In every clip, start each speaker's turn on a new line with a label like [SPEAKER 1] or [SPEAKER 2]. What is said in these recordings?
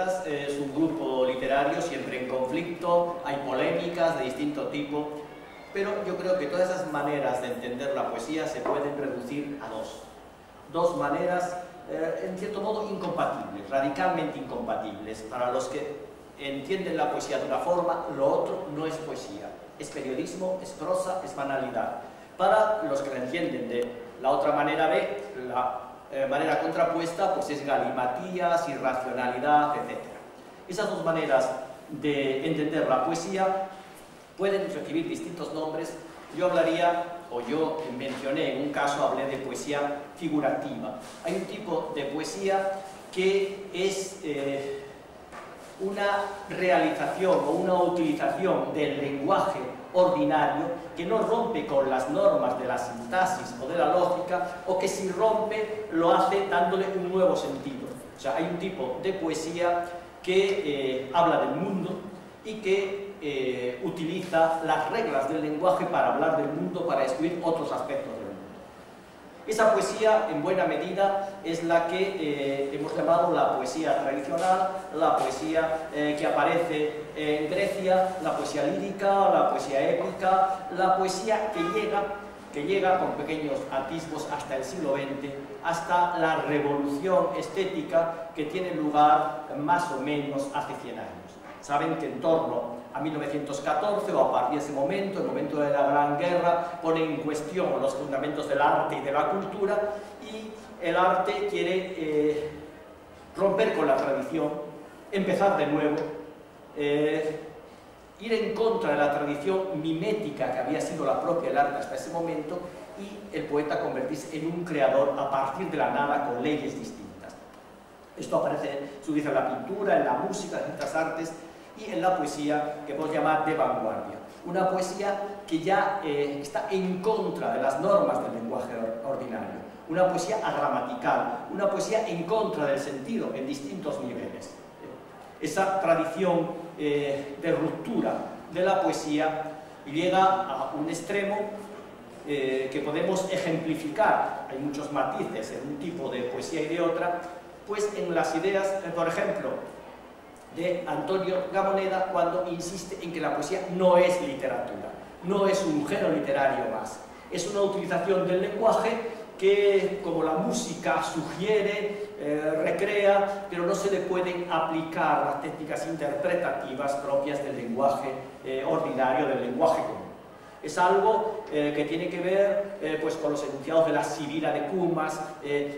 [SPEAKER 1] Letras es un grupo literario siempre en conflicto, hay polémicas de distinto tipo, pero yo creo que todas esas maneras de entender la poesía se pueden reducir a dos maneras, en cierto modo incompatibles, radicalmente incompatibles. Para los que entienden la poesía de una forma, lo otro no es poesía, es periodismo, es prosa, es banalidad. Para los que la entienden de la otra manera B, la manera contrapuesta, pues es galimatías, irracionalidad, etc. Esas dos maneras de entender la poesía pueden recibir distintos nombres. Yo hablaría, o yo mencioné en un caso, hablé de poesía figurativa. Hay un tipo de poesía que es una realización o una utilización del lenguaje ordinario que no rompe con las normas de la sintaxis o de la lógica, o que si rompe lo hace dándole un nuevo sentido. O sea, hay un tipo de poesía que habla del mundo y que utiliza las reglas del lenguaje para hablar del mundo, para excluir otros aspectos del mundo. Esa poesía, en buena medida, es la que hemos llamado la poesía tradicional, la poesía que aparece en Grecia, la poesía lírica, la poesía épica, la poesía que llega con pequeños atisbos hasta el siglo XX, hasta la revolución estética que tiene lugar más o menos hace 100 años. Saben que en torno a 1914 o a partir de ese momento, el momento de la Gran Guerra, pone en cuestión los fundamentos del arte y de la cultura, y el arte quiere romper con la tradición, empezar de nuevo, ir en contra de la tradición mimética que había sido la propia del arte hasta ese momento, y el poeta convertirse en un creador a partir de la nada con leyes distintas. Esto aparece, se utiliza en la pintura, en la música, en ciertas artes, y en la poesía que podemos llamar de vanguardia. Una poesía que ya está en contra de las normas del lenguaje ordinario. Una poesía agramatical, una poesía en contra del sentido en distintos niveles. Esa tradición de ruptura de la poesía llega a un extremo que podemos ejemplificar. Hay muchos matices en un tipo de poesía y de otra, pues en las ideas, por ejemplo, de Antonio Gamoneda, cuando insiste en que la poesía no es literatura, no es un género literario más, es una utilización del lenguaje que, como la música, sugiere, recrea, pero no se le pueden aplicar las técnicas interpretativas propias del lenguaje ordinario, del lenguaje común. Es algo que tiene que ver pues con los enunciados de la Sibila de Cumas,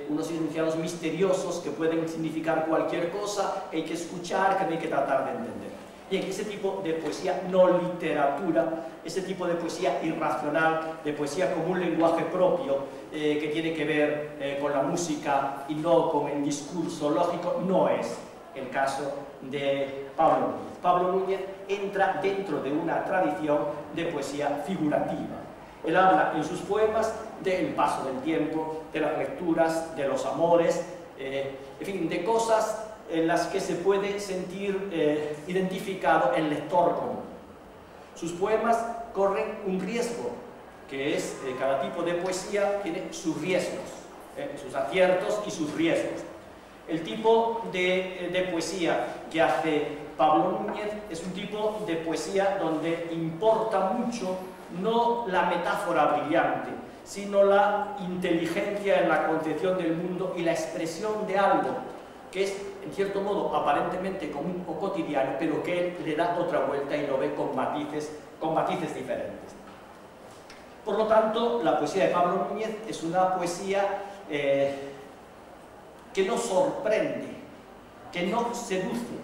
[SPEAKER 1] unos enunciados misteriosos que pueden significar cualquier cosa, que hay que escuchar, que no hay que tratar de entender. Bien, ese tipo de poesía no literatura, ese tipo de poesía irracional, de poesía como un lenguaje propio, que tiene que ver con la música y no con el discurso lógico, no es el caso de Pablo Núñez. Pablo Núñez entra dentro de una tradición de poesía figurativa. Él habla en sus poemas del paso del tiempo, de las lecturas, de los amores, en fin, de cosas en las que se puede sentir identificado el lector común. Sus poemas corren un riesgo, que es cada tipo de poesía tiene sus riesgos, sus aciertos y sus riesgos. El tipo de poesía que hace Pablo Núñez es un tipo de poesía donde importa mucho no la metáfora brillante, sino la inteligencia en la concepción del mundo y la expresión de algo que es, en cierto modo, aparentemente común o cotidiano, pero que él le da otra vuelta y lo ve con matices diferentes. Por lo tanto, la poesía de Pablo Núñez es una poesía que no sorprende, que no seduce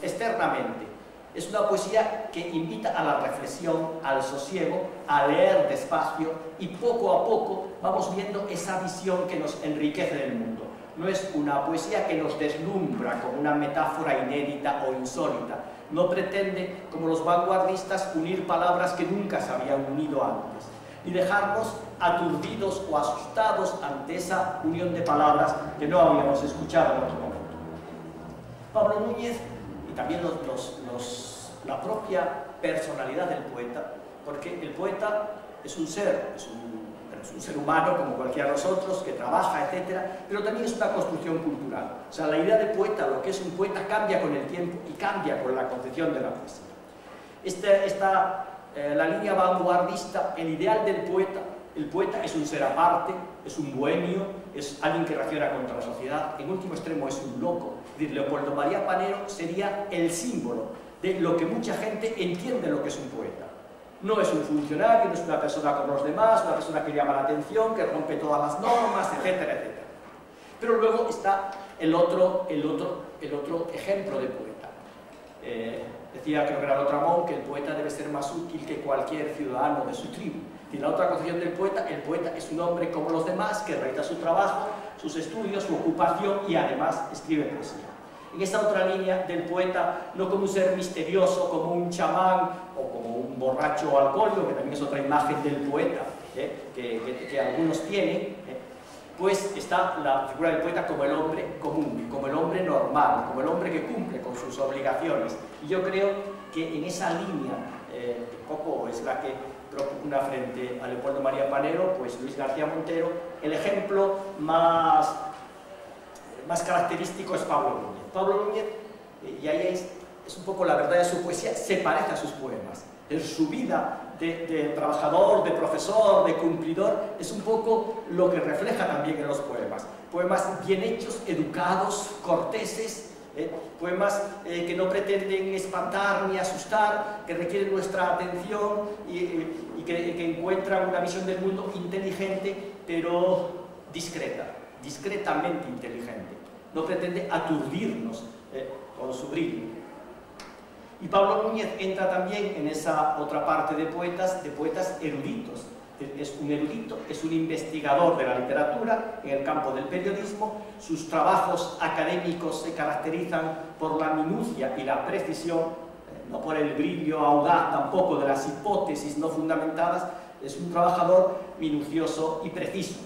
[SPEAKER 1] externamente. Es una poesía que invita a la reflexión, al sosiego, a leer despacio, y poco a poco vamos viendo esa visión que nos enriquece del mundo. No es una poesía que nos deslumbra como una metáfora inédita o insólita. No pretende, como los vanguardistas, unir palabras que nunca se habían unido antes, ni dejarnos aturdidos o asustados ante esa unión de palabras que no habíamos escuchado en otro momento. Pablo Núñez, y también la propia personalidad del poeta, porque el poeta es un ser, es un es un ser humano como cualquiera de nosotros, que trabaja, etc., pero también es una construcción cultural. O sea, la idea de poeta, lo que es un poeta, cambia con el tiempo y cambia con la concepción de la poesía. La línea vanguardista, el ideal del poeta, el poeta es un ser aparte, es un bohemio, es alguien que reacciona contra la sociedad, en último extremo es un loco. Es decir, Leopoldo María Panero sería el símbolo de lo que mucha gente entiende lo que es un poeta. No es un funcionario, no es una persona como los demás, una persona que llama la atención, que rompe todas las normas, etcétera, etcétera. Pero luego está el otro ejemplo de poeta. Decía, creo que era Lautréamont, que el poeta debe ser más útil que cualquier ciudadano de su tribu. Y la otra concepción del poeta, el poeta es un hombre como los demás, que realiza su trabajo, sus estudios, su ocupación y además escribe poesía. En esta otra línea del poeta, no como un ser misterioso, como un chamán o como un borracho alcohólico, que también es otra imagen del poeta que algunos tienen, pues está la figura del poeta como el hombre común, como el hombre normal, como el hombre que cumple con sus obligaciones. Y yo creo que en esa línea, que poco es la que propugna frente a Leopoldo María Panero, pues Luis García Montero, el ejemplo más característico es Pablo Núñez. Pablo Núñez, y ahí es un poco la verdad de su poesía, se parece a sus poemas. En su vida de trabajador, de profesor, de cumplidor, es un poco lo que refleja también en los poemas. Poemas bien hechos, educados, corteses, poemas que no pretenden espantar ni asustar, que requieren nuestra atención y que encuentran una visión del mundo inteligente, pero discreta, discretamente inteligente. No pretende aturdirnos con su brillo. Y Pablo Núñez entra también en esa otra parte de poetas eruditos. Es un erudito, es un investigador de la literatura en el campo del periodismo. Sus trabajos académicos se caracterizan por la minucia y la precisión, no por el brillo audaz tampoco de las hipótesis no fundamentadas. Es un trabajador minucioso y preciso.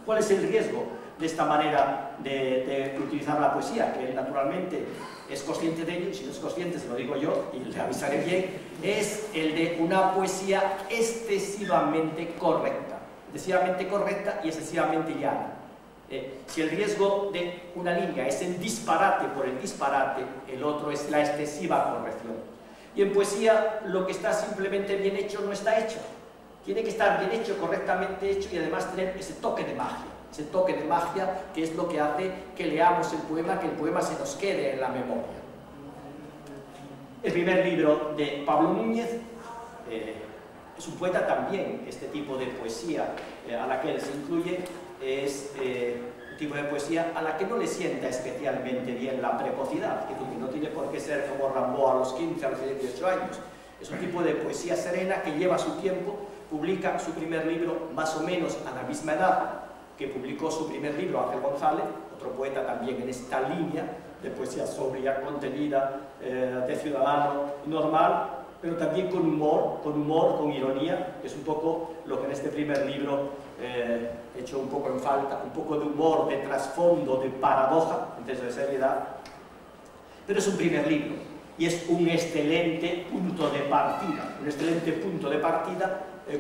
[SPEAKER 1] ¿Cuál es el riesgo de esta manera de utilizar la poesía? Que él naturalmente es consciente de ello, y si no es consciente se lo digo yo y le avisaré bien, es el de una poesía excesivamente correcta y excesivamente llana. Si el riesgo de una línea es el disparate por el disparate, el otro es la excesiva corrección. Y en poesía lo que está simplemente bien hecho no está hecho. Tiene que estar bien hecho, correctamente hecho y además tener ese toque de magia, que es lo que hace que leamos el poema, que el poema se nos quede en la memoria. El primer libro de Pablo Núñez es un poeta también. Este tipo de poesía a la que él se incluye es un tipo de poesía a la que no le sienta especialmente bien la precocidad, que no tiene por qué ser como Rimbaud a los 15, a los 18 años. Es un tipo de poesía serena que lleva su tiempo. Publica su primer libro más o menos a la misma edad que publicó su primer libro Ángel González, otro poeta también en esta línea de poesía sobria, contenida, de ciudadano normal, pero también con humor, con ironía, que es un poco lo que en este primer libro he hecho un poco en falta, un poco de humor, de trasfondo, de paradoja, antes de seriedad. Pero es un primer libro y es un excelente punto de partida,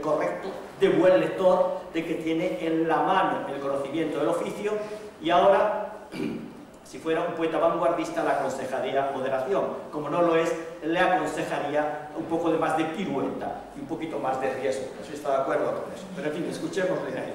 [SPEAKER 1] correcto, de buen lector, de que tiene en la mano el conocimiento del oficio. Y ahora, si fuera un poeta vanguardista, le aconsejaría moderación. Como no lo es, le aconsejaría un poco de más de pirueta y un poquito más de riesgo. No sé si está de acuerdo con eso. Pero en fin, escuchémosle a él.